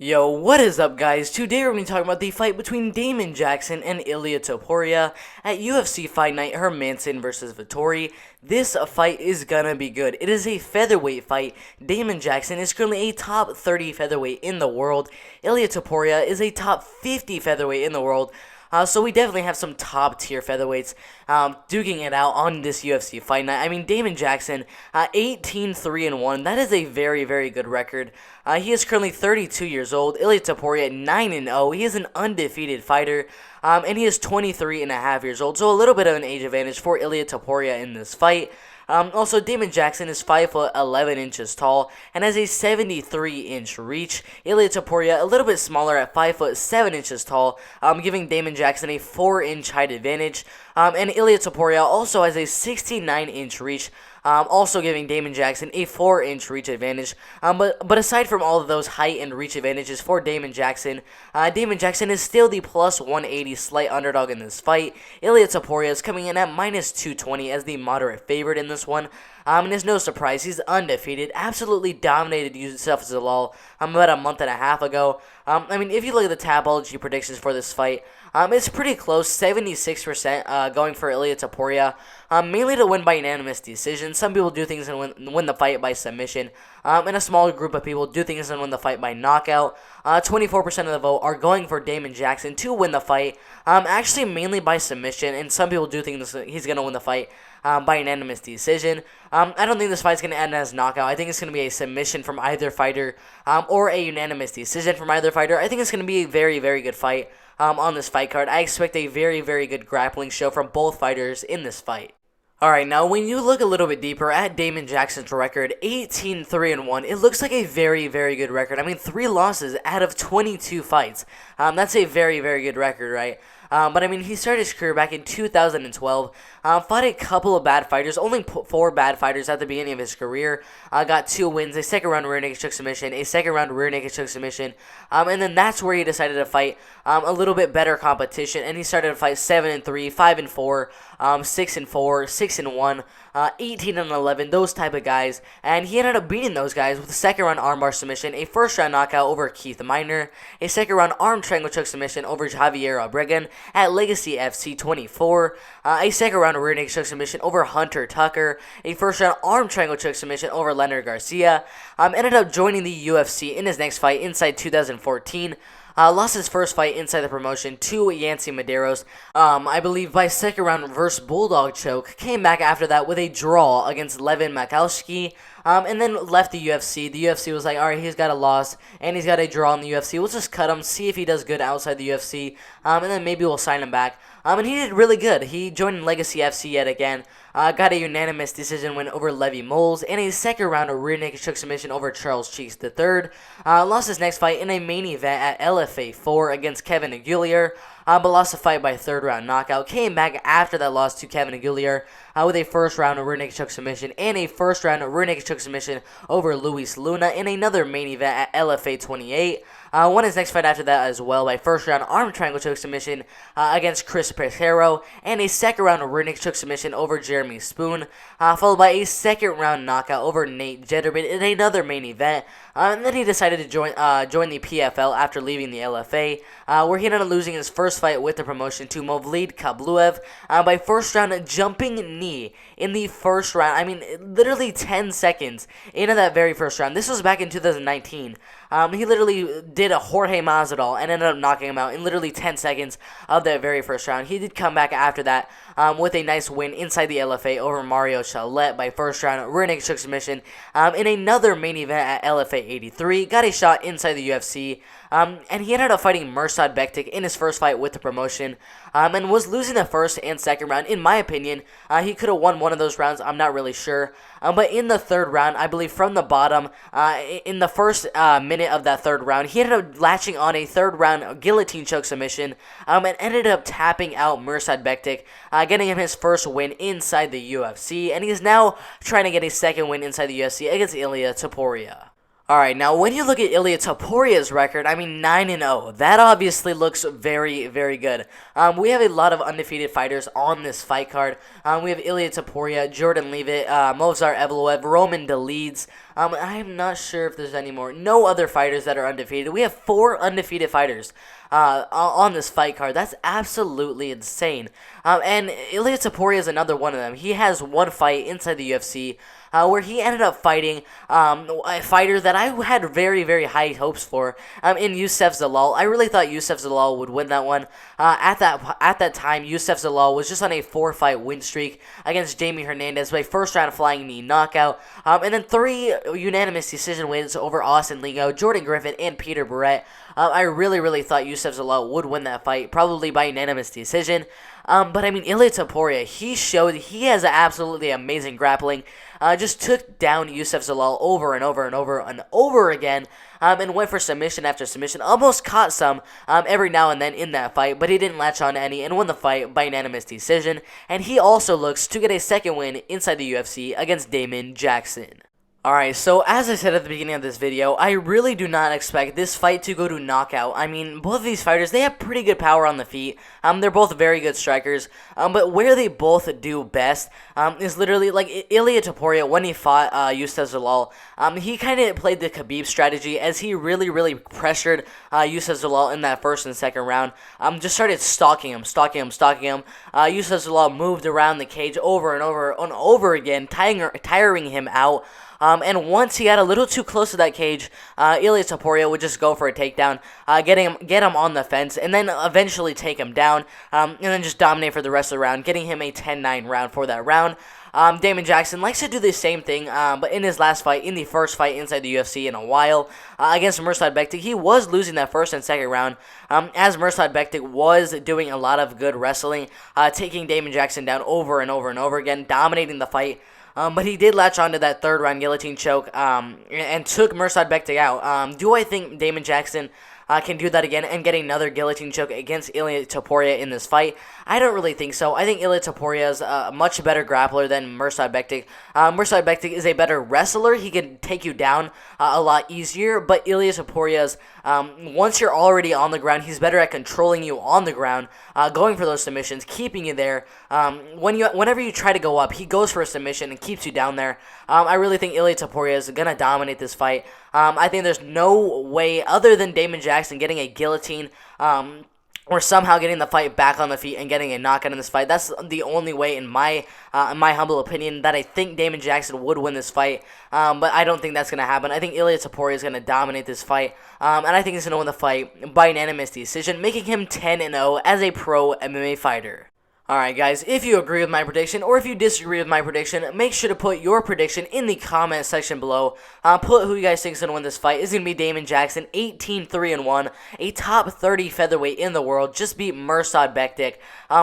Yo, what is up, guys? Today we're going to be talking about the fight between Damon Jackson and Ilia Topuria at UFC Fight Night Hermanson versus Vettori. This fight is gonna be good. It is a featherweight fight. Damon Jackson is currently a top 30 featherweight in the world. Ilia Topuria is a top 50 featherweight in the world. So we definitely have some top tier featherweights duking it out on this UFC fight night. I mean, Damon Jackson, 18-3-1. That is a very, very good record. He is currently 32 years old. Ilia Topuria 9-0. He is an undefeated fighter. And he is 23 and a half years old. So a little bit of an age advantage for Ilia Topuria in this fight. Also, Damon Jackson is 5'11" tall and has a 73-inch reach. Ilia Topuria a little bit smaller at 5'7" tall, giving Damon Jackson a 4-inch height advantage. And Ilia Topuria also has a 69-inch reach, also giving Damon Jackson a 4-inch reach advantage. But aside from all of those height and reach advantages for Damon Jackson is still the plus 180 slight underdog in this fight. Ilia Topuria is coming in at minus 220 as the moderate favorite in this one. And it's no surprise, he's undefeated, absolutely dominated Yusuf Zalal about a month and a half ago. I mean, if you look at the Tapology predictions for this fight, it's pretty close, 76% going for Ilia Topuria, mainly to win by unanimous decision. Some people do things and win the fight by submission, and a smaller group of people do things and win the fight by knockout. 24% of the vote are going for Damon Jackson to win the fight, actually mainly by submission, and some people do think he's going to win the fight by unanimous decision. I don't think this fight's going to end as knockout. I think it's going to be a submission from either fighter, or a unanimous decision from either fighter. I think it's going to be a very, very good fight on this fight card. I expect a very, very good grappling show from both fighters in this fight. Alright, now when you look a little bit deeper at Damon Jackson's record, 18-3-1, it looks like a very, very good record. I mean, 3 losses out of 22 fights. That's a very, very good record, right? But I mean, he started his career back in 2012, fought a couple of bad fighters, only 4 bad fighters at the beginning of his career, got 2 wins, a second round rear naked choke submission, a second round rear naked choke submission, and then that's where he decided to fight a little bit better competition, and he started to fight 7-3, 5-4, 6-4, 6-1, 18-11, those type of guys, and he ended up beating those guys with a second round armbar submission, a first round knockout over Keith Miner, a second round arm triangle choke submission over Javier Obregon at Legacy FC 24, a second round rear naked choke submission over Hunter Tucker, a first round arm triangle choke submission over Leonard Garcia, ended up joining the UFC in his next fight inside 2014. Lost his first fight inside the promotion to Yancy Medeiros, I believe by second round reverse bulldog choke. Came back after that with a draw against Levin Makowski, and then left the UFC. The UFC was like, alright, he's got a loss, and he's got a draw in the UFC. We'll just cut him, see if he does good outside the UFC, and then maybe we'll sign him back. And he did really good. He joined Legacy FC yet again, got a unanimous decision win over Levy Moles, and a second round of rear naked choke submission over Charles Cheeks III. Lost his next fight in a main event at LFA 4 against Kevin Aguilier, but lost the fight by third round knockout. Came back after that loss to Kevin Aguilier with a first round of rear naked choke submission and a first round of rear naked choke submission over Luis Luna in another main event at LFA 28. Won his next fight after that as well by first round arm triangle choke submission against Chris Pesero, and a second round of rear naked choke submission over Jeremy Spoon, followed by a second round knockout over Nate Jetterman in another main event. And then he decided to join the PFL after leaving the LFA, where he ended up losing his first fight with the promotion to Movlid Kabluev by first round jumping knee in the first round. I mean, literally 10 seconds into that very first round. This was back in 2019. He literally did a Jorge Masvidal and ended up knocking him out in literally 10 seconds of that very first round. He did come back after that with a nice win inside the LFA over Mario Chalet by first round rear naked choke submission in another main event at LFA 83. Got a shot inside the UFC, and he ended up fighting Mirsad Bektik in his first fight with the promotion, and was losing the first and second round. In my opinion, he could have won one of those rounds. I'm not really sure. But in the third round, I believe from the bottom, in the first minute of that third round, he ended up latching on a third round guillotine choke submission, and ended up tapping out Mirsad Bektik, getting him his first win inside the UFC, and he's now trying to get a second win inside the UFC against Ilia Topuria. Alright, now when you look at Ilia Topuria's record, I mean 9-0, that obviously looks very, very good. We have a lot of undefeated fighters on this fight card. We have Ilia Topuria, Jordan Leavitt, Movsar Evloev, Roman Delides. I'm not sure if there's any more. No other fighters that are undefeated. We have 4 undefeated fighters on this fight card. That's absolutely insane. And Ilia Topuria is another one of them. He has one fight inside the UFC where he ended up fighting a fighter that I had very, very high hopes for in Youssef Zalal. I really thought Youssef Zalal would win that one. At that time, Youssef Zalal was just on a 4-fight win streak against Jamie Hernandez by first-round flying knee knockout, and then 3 unanimous decision wins over Austin Lingo, Jordan Griffin, and Peter Barrett. I really, really thought Youssef Zalal would win that fight, probably by unanimous decision. But I mean, Ilia Topuria, he showed he has absolutely amazing grappling. Just took down Youssef Zalal over and over and over and over again, and went for submission after submission. Almost caught some every now and then in that fight, but he didn't latch on to any and won the fight by unanimous decision. And he also looks to get a second win inside the UFC against Damon Jackson. Alright, so as I said at the beginning of this video, I really do not expect this fight to go to knockout. I mean, both of these fighters, they have pretty good power on the feet. They're both very good strikers. But where they both do best is literally, like, Ilia Topuria, when he fought Youssef Zalal, he kind of played the Khabib strategy as he really, really pressured Youssef Zalal in that first and second round. Just started stalking him. Youssef Zalal moved around the cage over and over again, tiring him out. And once he got a little too close to that cage, Ilia Topuria would just go for a takedown, get him on the fence, and then eventually take him down, and then just dominate for the rest of the round, getting him a 10-9 round for that round. Damon Jackson likes to do the same thing, but in his last fight, in the first fight inside the UFC in a while, against Mirsad Bektic, he was losing that first and second round, as Mirsad Bektic was doing a lot of good wrestling, taking Damon Jackson down over and over and over again, dominating the fight. But he did latch onto that third round guillotine choke and took Mirsad Bektic out. Do I think Damon Jackson can do that again and get another guillotine choke against Ilia Topuria in this fight? I don't really think so. I think Ilia Topuria is a much better grappler than Mirsad Bektic. Mirsad Bektic is a better wrestler. He can take you down a lot easier, but Ilia Topuria's, once you're already on the ground, he's better at controlling you on the ground, going for those submissions, keeping you there. Whenever you try to go up, he goes for a submission and keeps you down there. I really think Ilia Topuria is going to dominate this fight. I think there's no way other than Damon Jackson getting a guillotine or somehow getting the fight back on the feet and getting a knockout in this fight. That's the only way, in my humble opinion, that I think Damon Jackson would win this fight. But I don't think that's going to happen. I think Ilia Topuria is going to dominate this fight, and I think he's going to win the fight by unanimous decision, making him 10-0 as a pro MMA fighter. Alright guys, if you agree with my prediction or if you disagree with my prediction, make sure to put your prediction in the comment section below. Put who you guys think is going to win this fight. It's going to be Damon Jackson, 18-3-1, a top 30 featherweight in the world, just beat Mirsad Bektic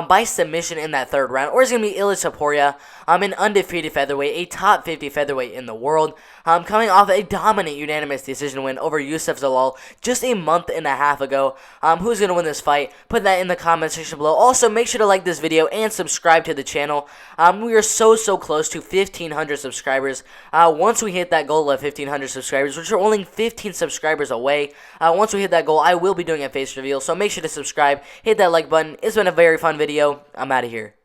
by submission in that third round. Or it's going to be Ilia Topuria, an undefeated featherweight, a top 50 featherweight in the world, coming off a dominant unanimous decision win over Youssef Zalal just a month and a half ago. Who's going to win this fight? Put that in the comment section below. Also, make sure to like this video and subscribe to the channel. We are so close to 1,500 subscribers. Once we hit that goal of 1,500 subscribers, which are only 15 subscribers away, once we hit that goal, I will be doing a face reveal, so make sure to subscribe, hit that like button. It's been a very fun video. I'm out of here.